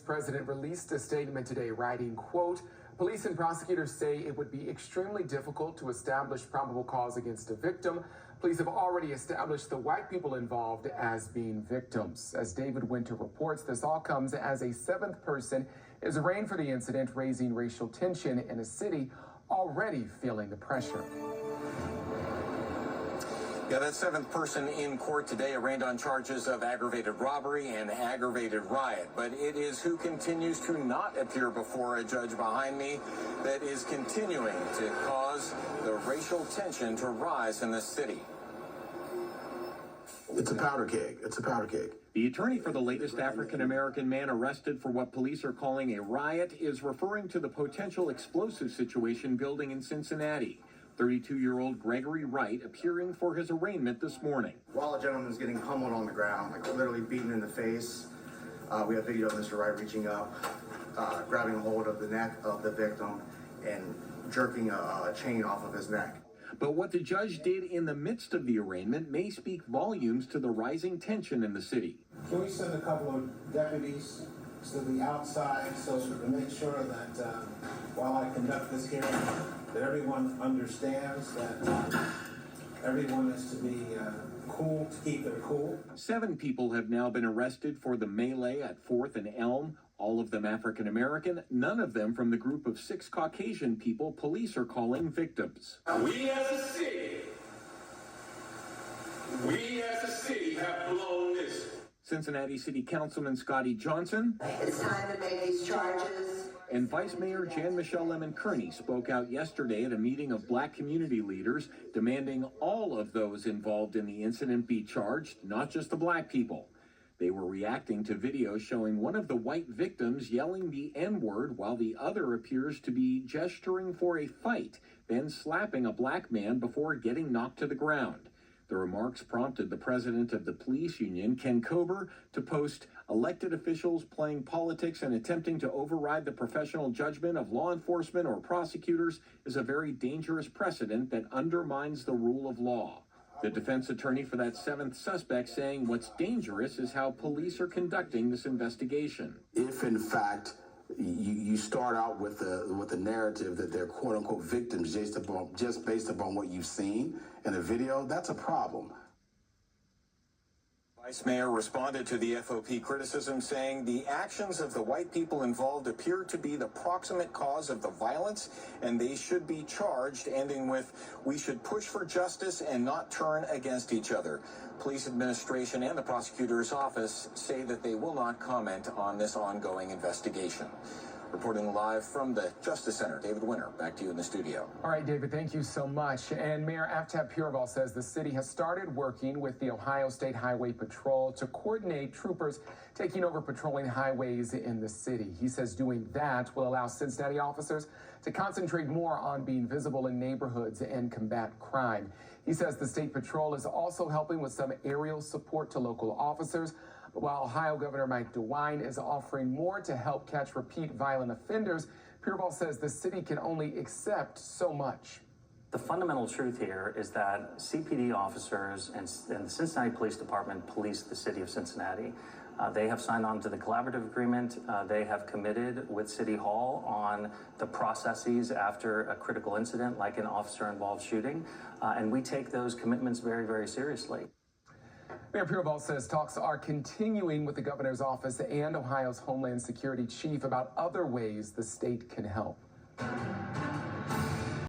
president released a statement today writing, quote, "Police and prosecutors say it would be extremely difficult to establish probable cause against a victim. Police have already established the white people involved as being victims." As David Winter reports, this all comes as a seventh person is arraigned for the incident, raising racial tension in a city already feeling the pressure. Yeah, that seventh person in court today arraigned on charges of aggravated robbery and aggravated riot. But it is who continues to not appear before a judge behind me that is continuing to cause the racial tension to rise in the city. It's a powder keg. It's a powder keg. The attorney for the latest African-American man arrested for what police are calling a riot is referring to the potential explosive situation building in Cincinnati. 32-year-old Gregory Wright appearing for his arraignment this morning. While a gentleman is getting pummeled on the ground, like literally beaten in the face, we have video of Mr. Wright reaching up, grabbing a hold of the neck of the victim and jerking a chain off of his neck. But what the judge did in the midst of the arraignment may speak volumes to the rising tension in the city. Can we send a couple of deputies to the outside so to make sure that while I conduct this hearing, that everyone understands that everyone is to be cool, to keep their cool. 7 people have now been arrested for the melee at 4th and Elm, all of them African-American, none of them from the group of 6 Caucasian people police are calling victims. We as a city have blown this. Cincinnati City Councilman Scotty Johnson. It's time to make these charges. And Vice Mayor Jan Michelle Lemon Kearney spoke out yesterday at a meeting of black community leaders demanding all of those involved in the incident be charged, not just the black people. They were reacting to videos showing one of the white victims yelling the N-word while the other appears to be gesturing for a fight, then slapping a black man before getting knocked to the ground. The remarks prompted the president of the police union, Ken Kober, to post, "Elected officials playing politics and attempting to override the professional judgment of law enforcement or prosecutors is a very dangerous precedent that undermines the rule of law." The defense attorney for that 7th suspect saying what's dangerous is how police are conducting this investigation. If, in fact, you start out with the narrative that they're quote-unquote victims just based upon what you've seen in a video, that's a problem. Vice Mayor responded to the FOP criticism, saying the actions of the white people involved appear to be the proximate cause of the violence, and they should be charged, ending with, "We should push for justice and not turn against each other." Police administration and the prosecutor's office say that they will not comment on this ongoing investigation. Reporting live from the Justice Center, David Winter, back to you in the studio. All right, David, thank you so much. And Mayor Aftab Pureval says the city has started working with the Ohio State Highway Patrol to coordinate troopers taking over patrolling highways in the city. He says doing that will allow Cincinnati officers to concentrate more on being visible in neighborhoods and combat crime. He says the state patrol is also helping with some aerial support to local officers, while Ohio Governor Mike DeWine is offering more to help catch repeat violent offenders. Pureval says the city can only accept so much. The fundamental truth here is that CPD officers and the Cincinnati Police Department police the city of Cincinnati. They have signed on to the collaborative agreement. They have committed with City Hall on the processes after a critical incident like an officer-involved shooting. And we take those commitments very, very seriously. Mayor Pureval says talks are continuing with the governor's office and Ohio's Homeland Security chief about other ways the state can help.